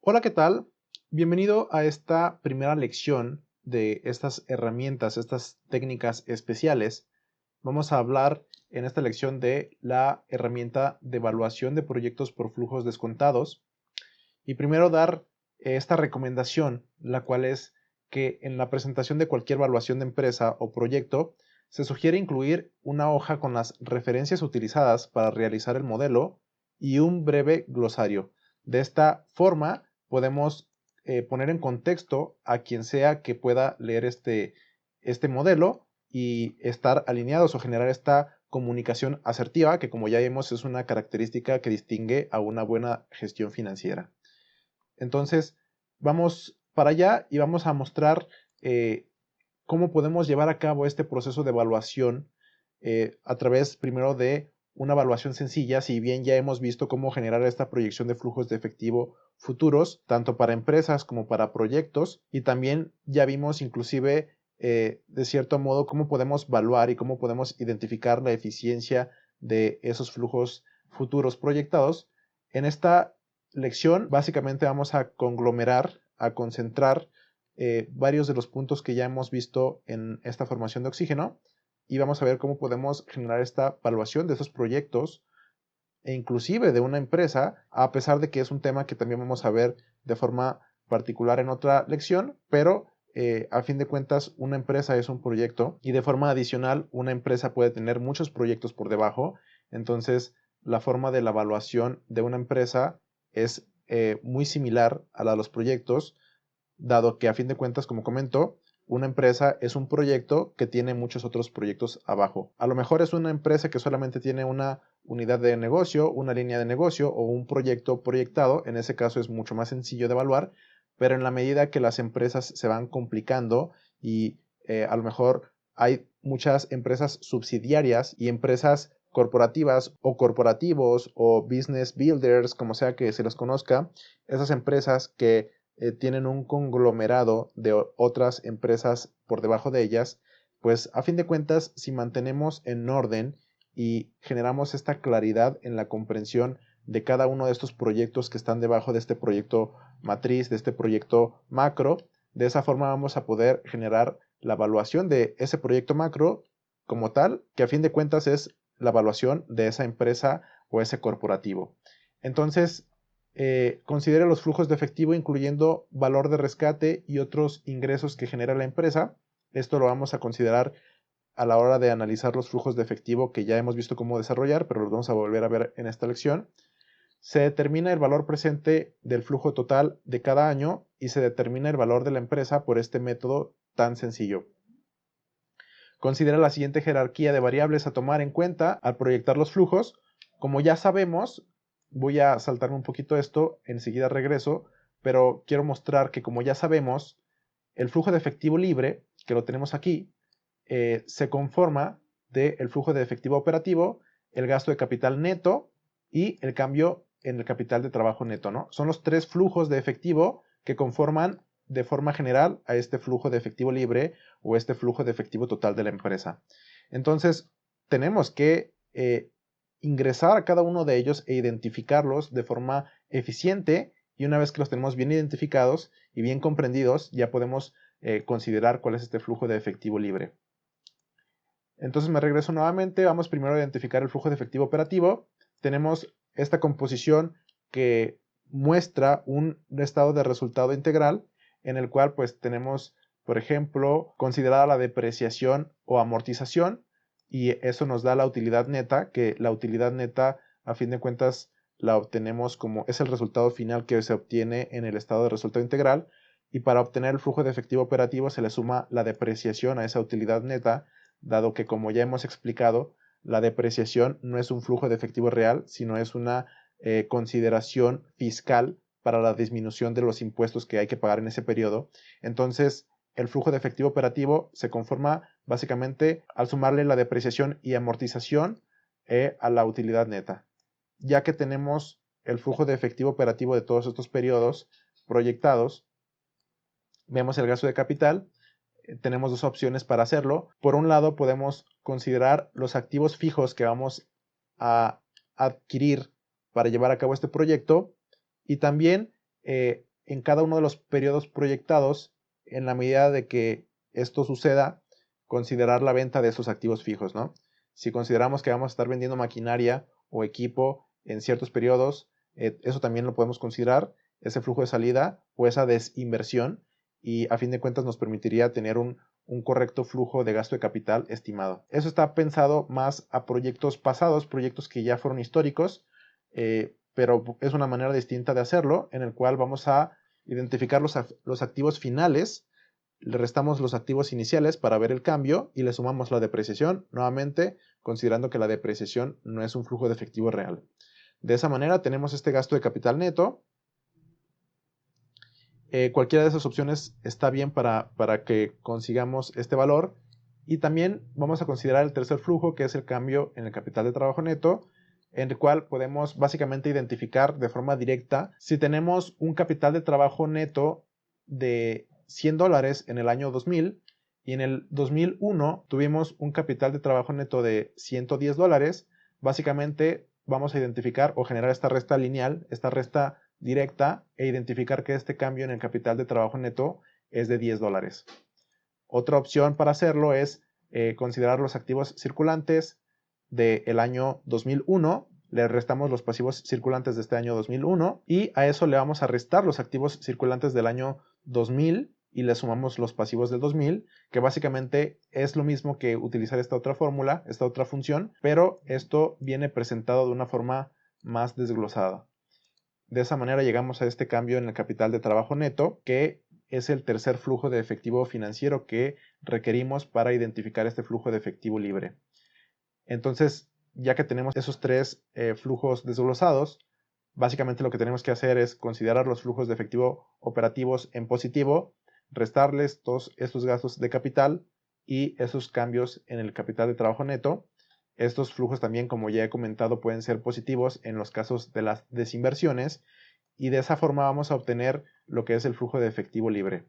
Hola, ¿qué tal? Bienvenido a esta primera lección de estas herramientas, estas técnicas especiales. Vamos a hablar en esta lección de la herramienta de evaluación de proyectos por flujos descontados. Y primero dar esta recomendación, la cual es que en la presentación de cualquier evaluación de empresa o proyecto, se sugiere incluir una hoja con las referencias utilizadas para realizar el modelo y un breve glosario. De esta forma, podemos poner en contexto a quien sea que pueda leer este modelo y estar alineados o generar esta comunicación asertiva, que como ya vimos es una característica que distingue a una buena gestión financiera. Entonces, vamos para allá y vamos a mostrar cómo podemos llevar a cabo este proceso de evaluación a través primero de una evaluación sencilla, si bien ya hemos visto cómo generar esta proyección de flujos de efectivo futuros, tanto para empresas como para proyectos, y también ya vimos inclusive de cierto modo cómo podemos evaluar y cómo podemos identificar la eficiencia de esos flujos futuros proyectados. En esta lección básicamente vamos a conglomerar, a concentrar varios de los puntos que ya hemos visto en esta formación de oxígeno y vamos a ver cómo podemos generar esta evaluación de esos proyectos e inclusive de una empresa, a pesar de que es un tema que también vamos a ver de forma particular en otra lección, pero a fin de cuentas una empresa es un proyecto y de forma adicional una empresa puede tener muchos proyectos por debajo, entonces la forma de la evaluación de una empresa es muy similar a la de los proyectos, dado que a fin de cuentas, como comento, una empresa es un proyecto que tiene muchos otros proyectos abajo. A lo mejor es una empresa que solamente tiene una unidad de negocio, una línea de negocio o un proyecto proyectado. En ese caso es mucho más sencillo de evaluar, pero en la medida que las empresas se van complicando y a lo mejor hay muchas empresas subsidiarias y empresas corporativas o corporativos o business builders, como sea que se los conozca, esas empresas que tienen un conglomerado de otras empresas por debajo de ellas, pues a fin de cuentas, si mantenemos en orden y generamos esta claridad en la comprensión de cada uno de estos proyectos que están debajo de este proyecto matriz, de este proyecto macro, de esa forma vamos a poder generar la evaluación de ese proyecto macro como tal, que a fin de cuentas es la evaluación de esa empresa o ese corporativo. Entonces, considere los flujos de efectivo incluyendo valor de rescate y otros ingresos que genera la empresa. Esto lo vamos a considerar a la hora de analizar los flujos de efectivo que ya hemos visto cómo desarrollar, pero los vamos a volver a ver en esta lección. Se determina el valor presente del flujo total de cada año y se determina el valor de la empresa por este método tan sencillo. Considera la siguiente jerarquía de variables a tomar en cuenta al proyectar los flujos. Como ya sabemos, voy a saltarme un poquito esto, enseguida regreso, pero quiero mostrar que como ya sabemos, el flujo de efectivo libre, que lo tenemos aquí, se conforma del flujo de efectivo operativo, el gasto de capital neto y el cambio en el capital de trabajo neto, ¿no? Son los tres flujos de efectivo que conforman de forma general a este flujo de efectivo libre o este flujo de efectivo total de la empresa. Entonces, tenemos que ingresar a cada uno de ellos e identificarlos de forma eficiente, y una vez que los tenemos bien identificados y bien comprendidos, ya podemos considerar cuál es este flujo de efectivo libre. Entonces me regreso nuevamente, vamos primero a identificar el flujo de efectivo operativo. Tenemos esta composición que muestra un estado de resultado integral en el cual pues tenemos, por ejemplo, considerada la depreciación o amortización, y eso nos da la utilidad neta, que la utilidad neta a fin de cuentas la obtenemos como es el resultado final que se obtiene en el estado de resultado integral, y para obtener el flujo de efectivo operativo se le suma la depreciación a esa utilidad neta, dado que como ya hemos explicado, la depreciación no es un flujo de efectivo real, sino es una consideración fiscal para la disminución de los impuestos que hay que pagar en ese periodo. Entonces, el flujo de efectivo operativo se conforma básicamente al sumarle la depreciación y amortización a la utilidad neta. Ya que tenemos el flujo de efectivo operativo de todos estos periodos proyectados, vemos el gasto de capital. Tenemos dos opciones para hacerlo. Por un lado, podemos considerar los activos fijos que vamos a adquirir para llevar a cabo este proyecto, y también en cada uno de los periodos proyectados, en la medida de que esto suceda, considerar la venta de esos activos fijos, ¿no? Si consideramos que vamos a estar vendiendo maquinaria o equipo en ciertos periodos, eso también lo podemos considerar, ese flujo de salida o esa desinversión, y a fin de cuentas nos permitiría tener un correcto flujo de gasto de capital estimado. Eso está pensado más a proyectos pasados, proyectos que ya fueron históricos, pero es una manera distinta de hacerlo, en el cual vamos a identificar los activos finales, le restamos los activos iniciales para ver el cambio y le sumamos la depreciación, nuevamente considerando que la depreciación no es un flujo de efectivo real. De esa manera tenemos este gasto de capital neto. Cualquiera de esas opciones está bien para que consigamos este valor. Y también vamos a considerar el tercer flujo, que es el cambio en el capital de trabajo neto, en el cual podemos básicamente identificar de forma directa si tenemos un capital de trabajo neto de $100 en el año 2000 y en el 2001 tuvimos un capital de trabajo neto de $110. Básicamente vamos a identificar o generar esta resta lineal, esta resta directa, e identificar que este cambio en el capital de trabajo neto es de $10. Otra opción para hacerlo es considerar los activos circulantes del año 2001, le restamos los pasivos circulantes de este año 2001 y a eso le vamos a restar los activos circulantes del año 2000 y le sumamos los pasivos del 2000, que básicamente es lo mismo que utilizar esta otra fórmula, esta otra función, pero esto viene presentado de una forma más desglosada. De esa manera llegamos a este cambio en el capital de trabajo neto, que es el tercer flujo de efectivo financiero que requerimos para identificar este flujo de efectivo libre. Entonces, ya que tenemos esos tres flujos desglosados, básicamente lo que tenemos que hacer es considerar los flujos de efectivo operativos en positivo, restarles todos estos gastos de capital y esos cambios en el capital de trabajo neto. Estos flujos también, como ya he comentado, pueden ser positivos en los casos de las desinversiones y de esa forma vamos a obtener lo que es el flujo de efectivo libre.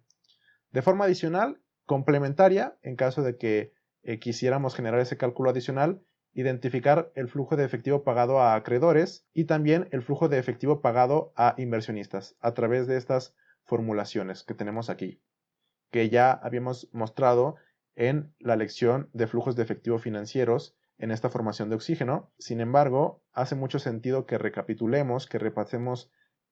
De forma adicional, complementaria, en caso de que quisiéramos generar ese cálculo adicional, identificar el flujo de efectivo pagado a acreedores y también el flujo de efectivo pagado a inversionistas a través de estas formulaciones que tenemos aquí, que ya habíamos mostrado en la lección de flujos de efectivo financieros en esta formación de oxígeno. Sin embargo, hace mucho sentido que recapitulemos, que repasemos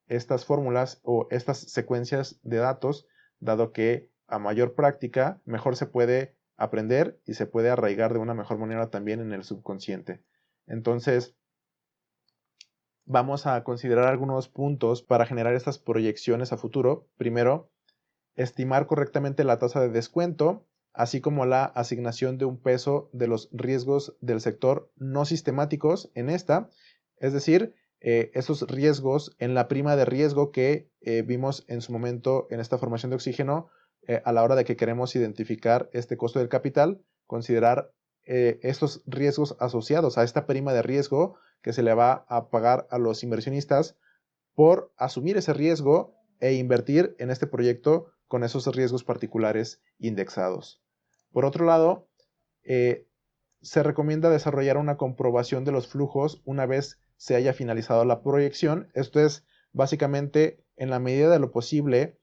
estas fórmulas o estas secuencias de datos, dado que a mayor práctica mejor se puede aprender y se puede arraigar de una mejor manera también en el subconsciente. Entonces, vamos a considerar algunos puntos para generar estas proyecciones a futuro. Primero, estimar correctamente la tasa de descuento, así como la asignación de un peso de los riesgos del sector no sistemáticos en esta, es decir, esos riesgos en la prima de riesgo que vimos en su momento en esta formación de oxígeno, a la hora de que queremos identificar este costo del capital, considerar estos riesgos asociados a esta prima de riesgo que se le va a pagar a los inversionistas por asumir ese riesgo e invertir en este proyecto con esos riesgos particulares indexados. Por otro lado, se recomienda desarrollar una comprobación de los flujos una vez se haya finalizado la proyección. Esto es básicamente, en la medida de lo posible,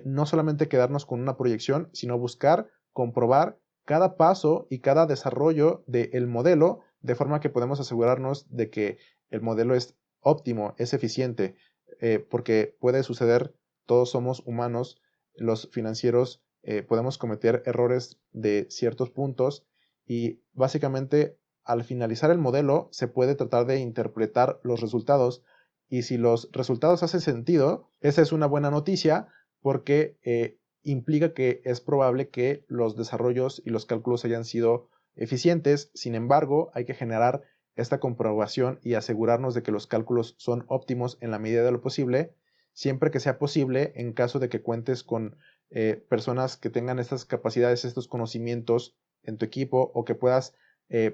no solamente quedarnos con una proyección, sino buscar comprobar cada paso y cada desarrollo del modelo, de forma que podemos asegurarnos de que el modelo es óptimo, es eficiente, porque puede suceder, todos somos humanos, los financieros podemos cometer errores de ciertos puntos y básicamente al finalizar el modelo se puede tratar de interpretar los resultados, y si los resultados hacen sentido, esa es una buena noticia porque implica que es probable que los desarrollos y los cálculos hayan sido eficientes. Sin embargo, hay que generar esta comprobación y asegurarnos de que los cálculos son óptimos en la medida de lo posible, siempre que sea posible, en caso de que cuentes con personas que tengan estas capacidades, estos conocimientos en tu equipo, o que puedas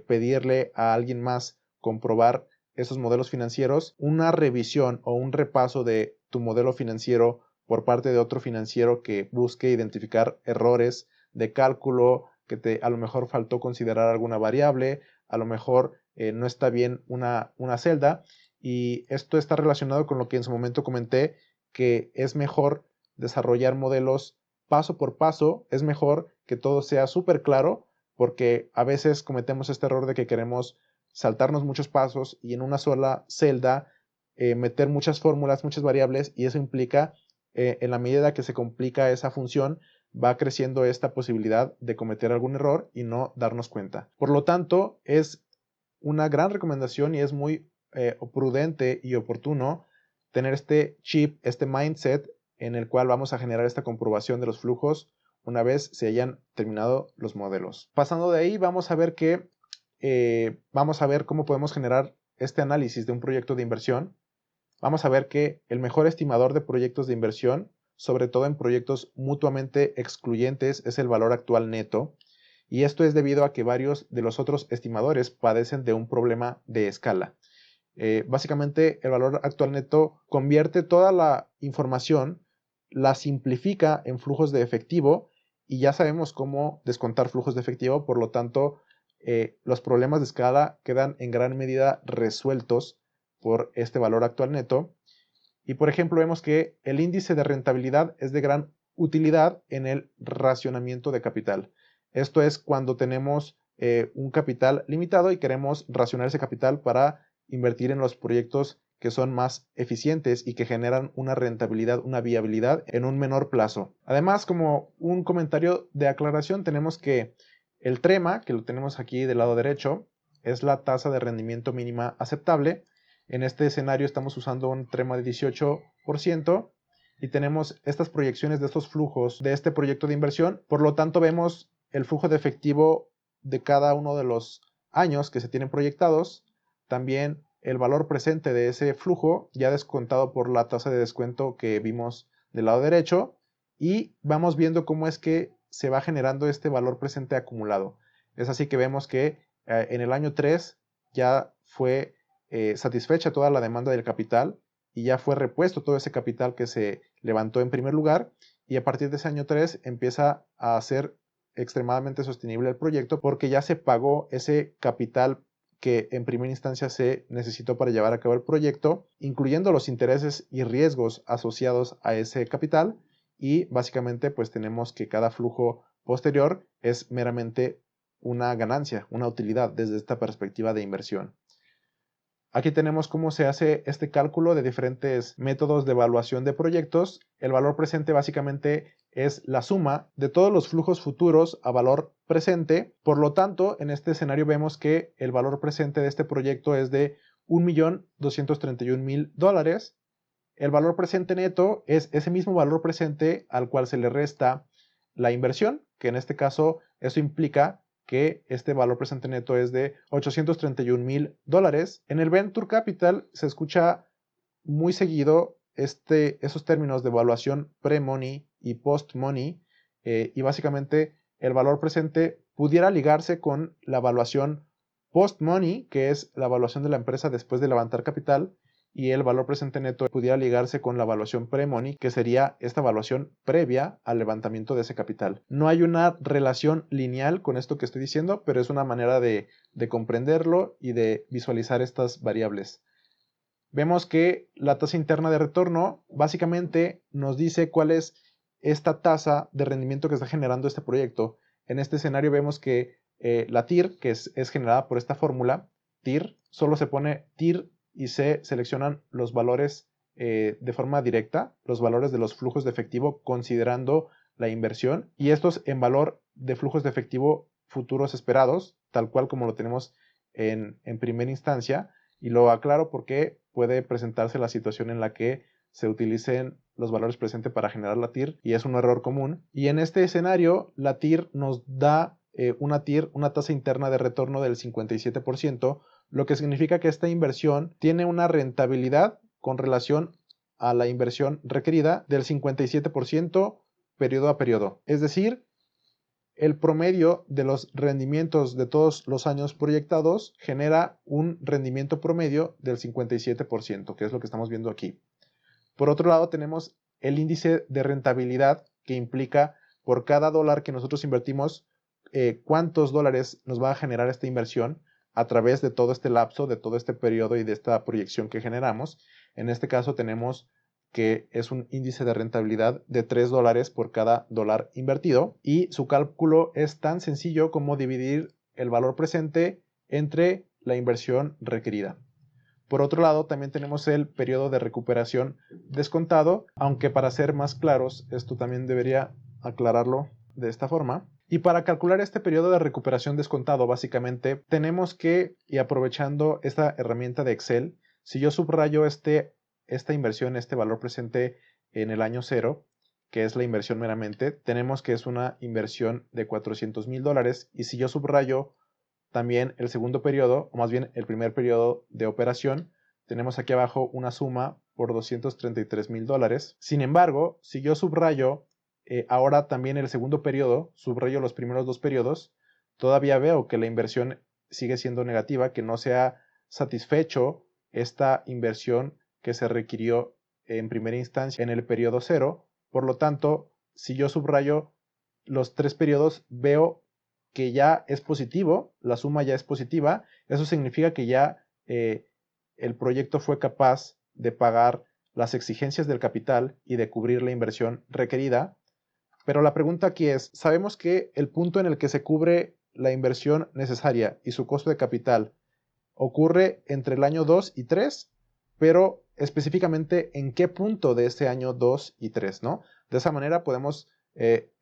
pedirle a alguien más comprobar esos modelos financieros, una revisión o un repaso de tu modelo financiero por parte de otro financiero que busque identificar errores de cálculo, que a lo mejor faltó considerar alguna variable, a lo mejor no está bien una celda, y esto está relacionado con lo que en su momento comenté, que es mejor desarrollar modelos paso por paso, es mejor que todo sea súper claro, porque a veces cometemos este error de que queremos saltarnos muchos pasos y en una sola celda meter muchas fórmulas, muchas variables, y eso implica, en la medida que se complica esa función, va creciendo esta posibilidad de cometer algún error y no darnos cuenta. Por lo tanto, es una gran recomendación y es muy prudente y oportuno tener este chip, este mindset en el cual vamos a generar esta comprobación de los flujos una vez se hayan terminado los modelos. Pasando de ahí, vamos a ver cómo podemos generar este análisis de un proyecto de inversión. Vamos a ver que el mejor estimador de proyectos de inversión, sobre todo en proyectos mutuamente excluyentes, es el valor actual neto. Y esto es debido a que varios de los otros estimadores padecen de un problema de escala. Básicamente, el valor actual neto convierte toda la información, la simplifica en flujos de efectivo y ya sabemos cómo descontar flujos de efectivo, por lo tanto, los problemas de escala quedan en gran medida resueltos por este valor actual neto. Y por ejemplo, vemos que el índice de rentabilidad es de gran utilidad en el racionamiento de capital. Esto es cuando tenemos un capital limitado y queremos racionar ese capital para invertir en los proyectos que son más eficientes y que generan una rentabilidad, una viabilidad en un menor plazo. Además, como un comentario de aclaración, tenemos que el TREMA, que lo tenemos aquí del lado derecho, es la tasa de rendimiento mínima aceptable. En este escenario estamos usando un TREMA de 18% y tenemos estas proyecciones de estos flujos de este proyecto de inversión. Por lo tanto, vemos el flujo de efectivo de cada uno de los años que se tienen proyectados. También el valor presente de ese flujo, ya descontado por la tasa de descuento que vimos del lado derecho. Y vamos viendo cómo es que se va generando este valor presente acumulado. Es así que vemos que en el año 3 ya fue satisfecha toda la demanda del capital y ya fue repuesto todo ese capital que se levantó en primer lugar, y a partir de ese año 3 empieza a ser extremadamente sostenible el proyecto porque ya se pagó ese capital que en primera instancia se necesitó para llevar a cabo el proyecto, incluyendo los intereses y riesgos asociados a ese capital, y básicamente pues tenemos que cada flujo posterior es meramente una ganancia, una utilidad desde esta perspectiva de inversión. Aquí tenemos cómo se hace este cálculo de diferentes métodos de evaluación de proyectos. El valor presente básicamente es la suma de todos los flujos futuros a valor presente. Por lo tanto, en este escenario vemos que el valor presente de este proyecto es de $1.231.000. El valor presente neto es ese mismo valor presente al cual se le resta la inversión, que en este caso eso implica que este valor presente neto es de $831.000. En el Venture Capital se escucha muy seguido esos términos de evaluación pre-money y post-money, y básicamente el valor presente pudiera ligarse con la evaluación post-money, que es la evaluación de la empresa después de levantar capital, y el valor presente neto pudiera ligarse con la evaluación pre-money, que sería esta evaluación previa al levantamiento de ese capital. No hay una relación lineal con esto que estoy diciendo, pero es una manera de comprenderlo y de visualizar estas variables. Vemos que la tasa interna de retorno básicamente nos dice cuál es esta tasa de rendimiento que está generando este proyecto. En este escenario vemos que la TIR, que es generada por esta fórmula, TIR, solo se pone TIR y se seleccionan los valores de forma directa, los valores de los flujos de efectivo considerando la inversión, y estos en valor de flujos de efectivo futuros esperados, tal cual como lo tenemos en primera instancia. Y lo aclaro porque puede presentarse la situación en la que se utilicen los valores presentes para generar la TIR y es un error común. Y en este escenario, la TIR nos da una TIR, una tasa interna de retorno del 57%, lo que significa que esta inversión tiene una rentabilidad con relación a la inversión requerida del 57% periodo a periodo. Es decir, el promedio de los rendimientos de todos los años proyectados genera un rendimiento promedio del 57%, que es lo que estamos viendo aquí. Por otro lado, tenemos el índice de rentabilidad, que implica por cada dólar que nosotros invertimos, cuántos dólares nos va a generar esta inversión a través de todo este lapso, de todo este periodo y de esta proyección que generamos. En este caso tenemos que es un índice de rentabilidad de $3 por cada dólar invertido, y su cálculo es tan sencillo como dividir el valor presente entre la inversión requerida. Por otro lado, también tenemos el periodo de recuperación descontado, aunque para ser más claros, esto también debería aclararlo de esta forma. Y para calcular este periodo de recuperación descontado, básicamente, tenemos que, y aprovechando esta herramienta de Excel, si yo subrayo esta inversión, este valor presente en el año 0, que es la inversión meramente, tenemos que es una inversión de $400,000, y si yo subrayo también el segundo periodo, o más bien el primer periodo de operación, tenemos aquí abajo una suma por $233,000. Sin embargo, si yo subrayo ahora también el segundo periodo, subrayo los primeros dos periodos, todavía veo que la inversión sigue siendo negativa, que no se ha satisfecho esta inversión que se requirió en primera instancia en el periodo 0. Por lo tanto, si yo subrayo los tres periodos, veo que ya es positivo, la suma ya es positiva. Eso significa que ya el proyecto fue capaz de pagar las exigencias del capital y de cubrir la inversión requerida. Pero la pregunta aquí es, sabemos que el punto en el que se cubre la inversión necesaria y su costo de capital ocurre entre el año 2 y 3, pero específicamente en qué punto de ese año 2 y 3, ¿no? De esa manera podemos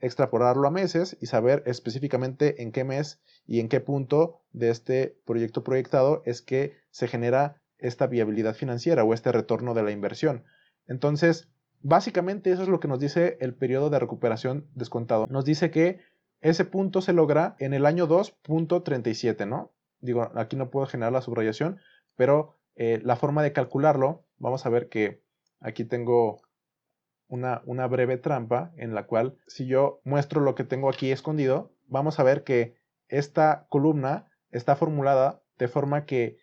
extrapolarlo a meses y saber específicamente en qué mes y en qué punto de este proyecto proyectado es que se genera esta viabilidad financiera o este retorno de la inversión. Entonces, básicamente eso es lo que nos dice el periodo de recuperación descontado. Nos dice que ese punto se logra en el año 2.37, ¿no? Digo, aquí no puedo generar la subrayación, pero la forma de calcularlo, vamos a ver que aquí tengo una breve trampa en la cual si yo muestro lo que tengo aquí escondido, vamos a ver que esta columna está formulada de forma que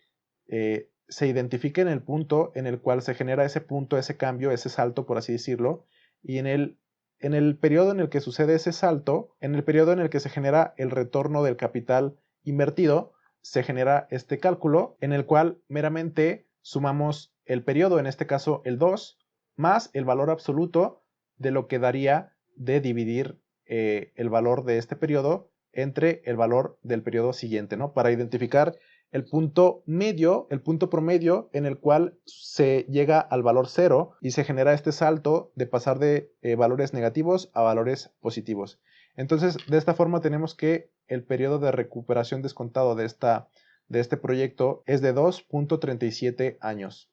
se identifique en el punto en el cual se genera ese punto, ese cambio, ese salto, por así decirlo, y en el periodo en el que sucede ese salto, en el periodo en el que se genera el retorno del capital invertido, se genera este cálculo en el cual meramente sumamos el periodo, en este caso el 2, más el valor absoluto de lo que daría de dividir el valor de este periodo entre el valor del periodo siguiente, ¿no? Para identificar el punto medio, el punto promedio en el cual se llega al valor 0 y se genera este salto de pasar de valores negativos a valores positivos. Entonces, de esta forma tenemos que el periodo de recuperación descontado de este proyecto es de 2.37 años.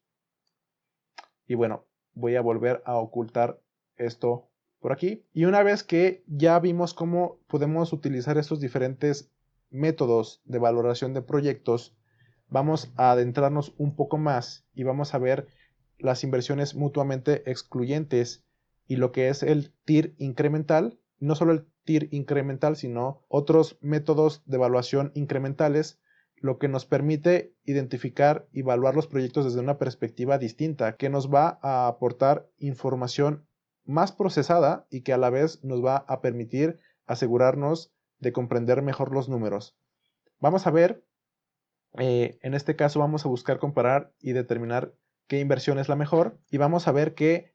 Y bueno, voy a volver a ocultar esto por aquí. Y una vez que ya vimos cómo podemos utilizar estos diferentes métodos de valoración de proyectos, vamos a adentrarnos un poco más y vamos a ver las inversiones mutuamente excluyentes y lo que es el TIR incremental. No solo el TIR incremental, sino otros métodos de evaluación incrementales, lo que nos permite identificar y evaluar los proyectos desde una perspectiva distinta, que nos va a aportar información más procesada y que a la vez nos va a permitir asegurarnos de comprender mejor los números. Vamos a ver, en este caso vamos a buscar comparar y determinar qué inversión es la mejor, y vamos a ver que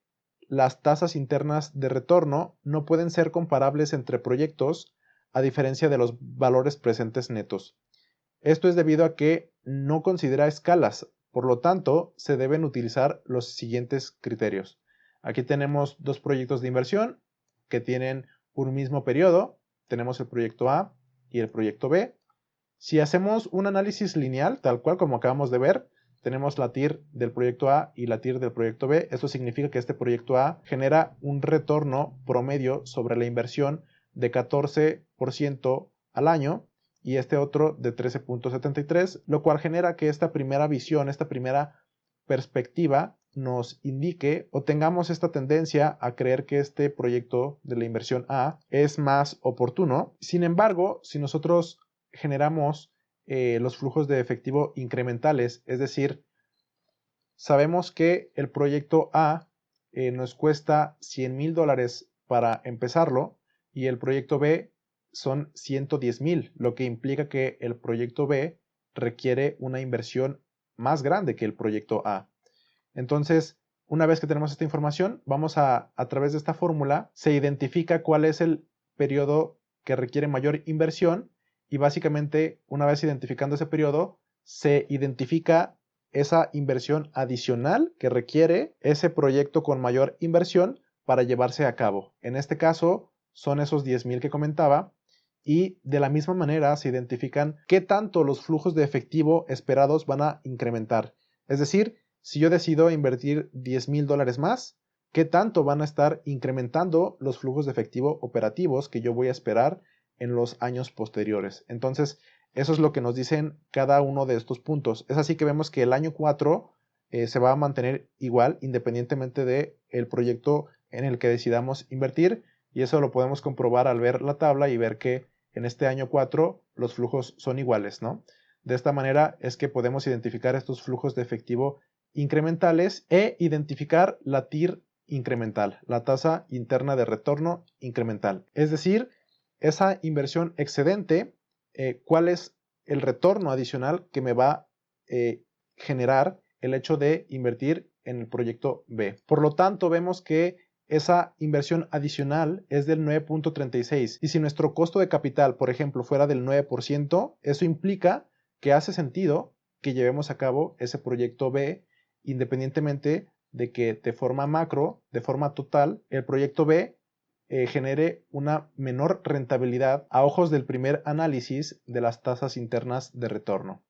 las tasas internas de retorno no pueden ser comparables entre proyectos a diferencia de los valores presentes netos. Esto es debido a que no considera escalas, por lo tanto, se deben utilizar los siguientes criterios. Aquí tenemos dos proyectos de inversión que tienen un mismo periodo. Tenemos el proyecto A y el proyecto B. Si hacemos un análisis lineal, tal cual como acabamos de ver, tenemos la TIR del proyecto A y la TIR del proyecto B. Esto significa que este proyecto A genera un retorno promedio sobre la inversión de 14% al año, y este otro de 13.73, lo cual genera que esta primera visión, esta primera perspectiva nos indique o tengamos esta tendencia a creer que este proyecto de la inversión A es más oportuno. Sin embargo, si nosotros generamos los flujos de efectivo incrementales, es decir, sabemos que el proyecto A nos cuesta $100,000 para empezarlo y el proyecto B son 110,000, lo que implica que el proyecto B requiere una inversión más grande que el proyecto A. Entonces, Una vez que tenemos esta información, vamos a través de esta fórmula, se identifica cuál es el periodo que requiere mayor inversión y básicamente una vez identificando ese periodo, se identifica esa inversión adicional que requiere ese proyecto con mayor inversión para llevarse a cabo. En este caso son esos 10,000 que comentaba y de la misma manera se identifican qué tanto los flujos de efectivo esperados van a incrementar. Es decir, si yo decido invertir $10,000 más, ¿qué tanto van a estar incrementando los flujos de efectivo operativos que yo voy a esperar en los años posteriores? Entonces, eso es lo que nos dicen cada uno de estos puntos. Es así que vemos que el año 4 se va a mantener igual independientemente del proyecto en el que decidamos invertir y eso lo podemos comprobar al ver la tabla y ver que en este año 4 los flujos son iguales, ¿no? De esta manera es que podemos identificar estos flujos de efectivo incrementales e identificar la TIR incremental, la tasa interna de retorno incremental. Es decir, esa inversión excedente, cuál es el retorno adicional que me va a generar el hecho de invertir en el proyecto B. Por lo tanto, vemos que esa inversión adicional es del 9.36 y si nuestro costo de capital, por ejemplo, fuera del 9%, eso implica que hace sentido que llevemos a cabo ese proyecto B independientemente de que de forma macro, de forma total, el proyecto B genere una menor rentabilidad a ojos del primer análisis de las tasas internas de retorno.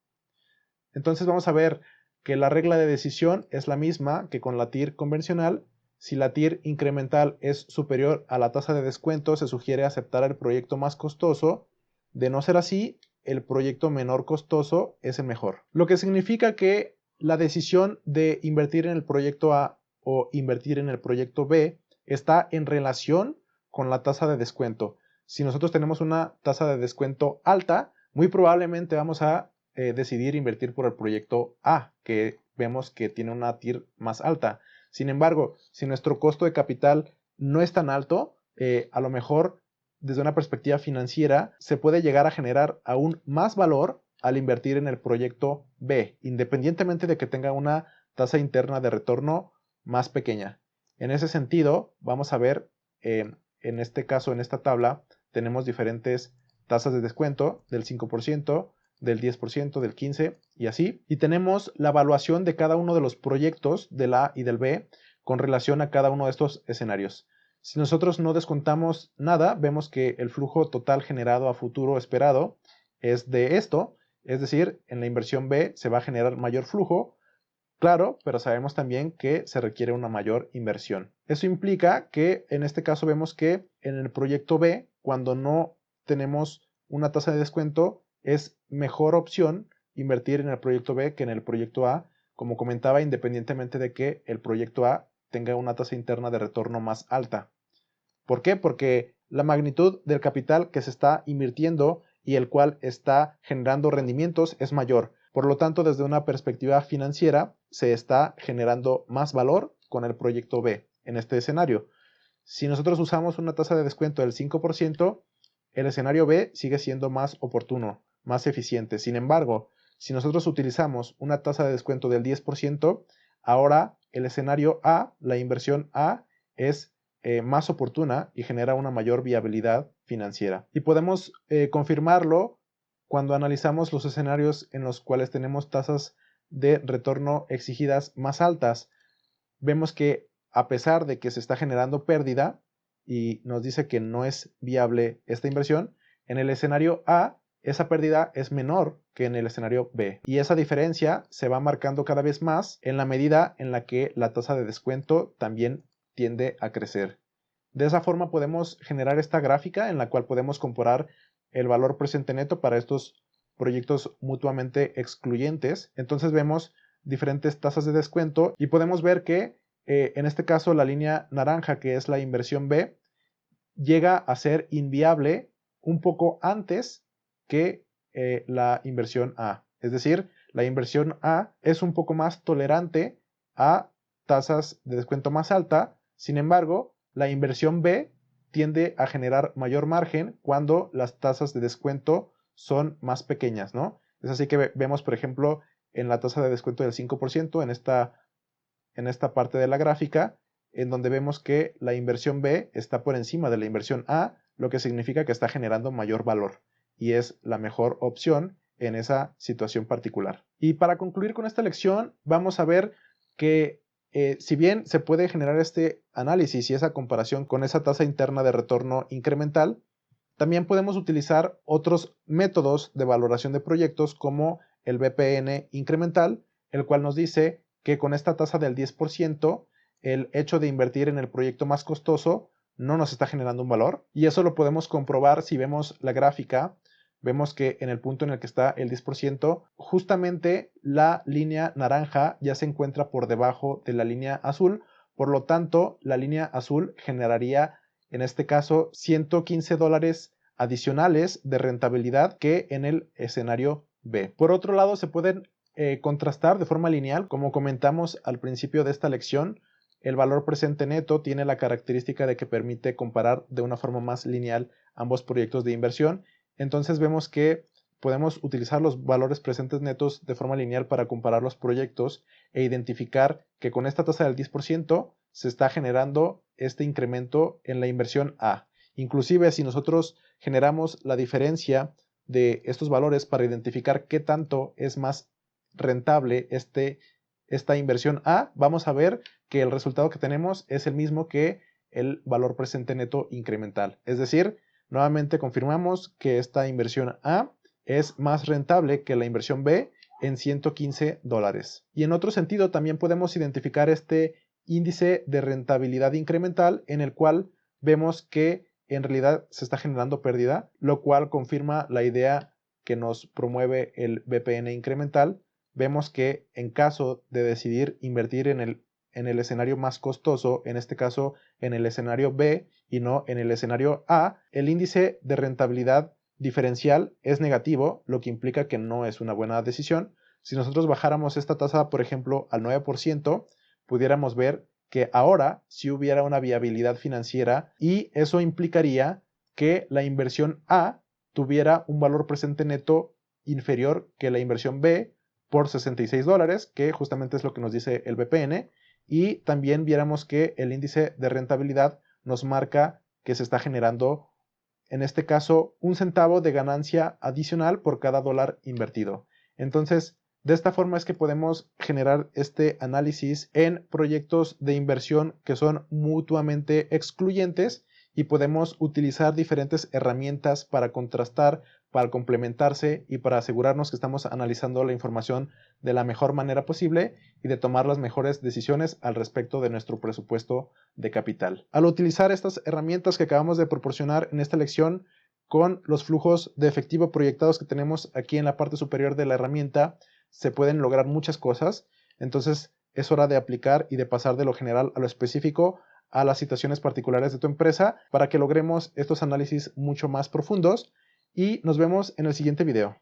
Entonces vamos a ver que la regla de decisión es la misma que con la TIR convencional. Si la TIR incremental es superior a la tasa de descuento, se sugiere aceptar el proyecto más costoso. De no ser así, el proyecto menor costoso es el mejor. Lo que significa que la decisión de invertir en el proyecto A o invertir en el proyecto B está en relación con la tasa de descuento. Si nosotros tenemos una tasa de descuento alta, muy probablemente vamos a decidir invertir por el proyecto A, que vemos que tiene una TIR más alta. Sin embargo, si nuestro costo de capital no es tan alto, a lo mejor desde una perspectiva financiera se puede llegar a generar aún más valor al invertir en el proyecto B, independientemente de que tenga una tasa interna de retorno más pequeña. En ese sentido, vamos a ver, en este caso, en esta tabla, tenemos diferentes tasas de descuento del 5%, del 10%, del 15% y así. Y tenemos la evaluación de cada uno de los proyectos del A y del B con relación a cada uno de estos escenarios. Si nosotros no descontamos nada, vemos que el flujo total generado a futuro esperado es de esto, es decir, en la inversión B se va a generar mayor flujo, claro, pero sabemos también que se requiere una mayor inversión. Eso implica que en este caso vemos que en el proyecto B, cuando no tenemos una tasa de descuento, es mejor opción invertir en el proyecto B que en el proyecto A, como comentaba, independientemente de que el proyecto A tenga una tasa interna de retorno más alta. ¿Por qué? Porque la magnitud del capital que se está invirtiendo y el cual está generando rendimientos es mayor. Por lo tanto, desde una perspectiva financiera, se está generando más valor con el proyecto B en este escenario. Si nosotros usamos una tasa de descuento del 5%, el escenario B sigue siendo más oportuno, más eficiente. Sin embargo, si nosotros utilizamos una tasa de descuento del 10%, ahora el escenario A, la inversión A, es más oportuna y genera una mayor viabilidad financiera. Y podemos confirmarlo cuando analizamos los escenarios en los cuales tenemos tasas de retorno exigidas más altas. Vemos que a pesar de que se está generando pérdida y nos dice que no es viable esta inversión, en el escenario A esa pérdida es menor que en el escenario B. Y esa diferencia se va marcando cada vez más en la medida en la que la tasa de descuento también tiende a crecer. De esa forma podemos generar esta gráfica en la cual podemos comparar el valor presente neto para estos proyectos mutuamente excluyentes. Entonces vemos diferentes tasas de descuento y podemos ver que en este caso la línea naranja, que es la inversión B, llega a ser inviable un poco antes que la inversión A. Es decir, la inversión A es un poco más tolerante a tasas de descuento más alta. Sin embargo, la inversión B tiende a generar mayor margen cuando las tasas de descuento son más pequeñas, ¿no? Es así que vemos, por ejemplo, en la tasa de descuento del 5%, en esta en esta parte de la gráfica, en donde vemos que la inversión B está por encima de la inversión A, lo que significa que está generando mayor valor y es la mejor opción en esa situación particular. Y para concluir con esta lección, vamos a ver que si bien se puede generar este análisis y esa comparación con esa tasa interna de retorno incremental, también podemos utilizar otros métodos de valoración de proyectos como el BPN incremental, el cual nos dice que con esta tasa del 10%, el hecho de invertir en el proyecto más costoso no nos está generando un valor. Y eso lo podemos comprobar si vemos la gráfica. Vemos que en el punto en el que está el 10%, justamente la línea naranja ya se encuentra por debajo de la línea azul. Por lo tanto, la línea azul generaría, en este caso, $115 adicionales de rentabilidad que en el escenario B. Por otro lado, se pueden contrastar de forma lineal. Como comentamos al principio de esta lección, el valor presente neto tiene la característica de que permite comparar de una forma más lineal ambos proyectos de inversión. Entonces vemos que podemos utilizar los valores presentes netos de forma lineal para comparar los proyectos e identificar que con esta tasa del 10% se está generando este incremento en la inversión A. Inclusive si nosotros generamos la diferencia de estos valores para identificar qué tanto es más rentable esta inversión A, vamos a ver que el resultado que tenemos es el mismo que el valor presente neto incremental. Es decir, nuevamente confirmamos que esta inversión A es más rentable que la inversión B en $115. Y en otro sentido también podemos identificar este índice de rentabilidad incremental en el cual vemos que en realidad se está generando pérdida, lo cual confirma la idea que nos promueve el BPN incremental. Vemos que en caso de decidir invertir en el escenario más costoso, en este caso en el escenario B y no en el escenario A, el índice de rentabilidad diferencial es negativo, lo que implica que no es una buena decisión. Si nosotros bajáramos esta tasa, por ejemplo, al 9%, pudiéramos ver que ahora sí hubiera una viabilidad financiera y eso implicaría que la inversión A tuviera un valor presente neto inferior que la inversión B por $66, que justamente es lo que nos dice el BPN, y también viéramos que el índice de rentabilidad nos marca que se está generando, en este caso, 1 centavo de ganancia adicional por cada dólar invertido. Entonces, de esta forma es que podemos generar este análisis en proyectos de inversión que son mutuamente excluyentes y podemos utilizar diferentes herramientas para contrastar, para complementarse y para asegurarnos que estamos analizando la información de la mejor manera posible y de tomar las mejores decisiones al respecto de nuestro presupuesto de capital. Al utilizar estas herramientas que acabamos de proporcionar en esta lección con los flujos de efectivo proyectados que tenemos aquí en la parte superior de la herramienta, se pueden lograr muchas cosas. Entonces es hora de aplicar y de pasar de lo general a lo específico, a las situaciones particulares de tu empresa para que logremos estos análisis mucho más profundos y nos vemos en el siguiente video.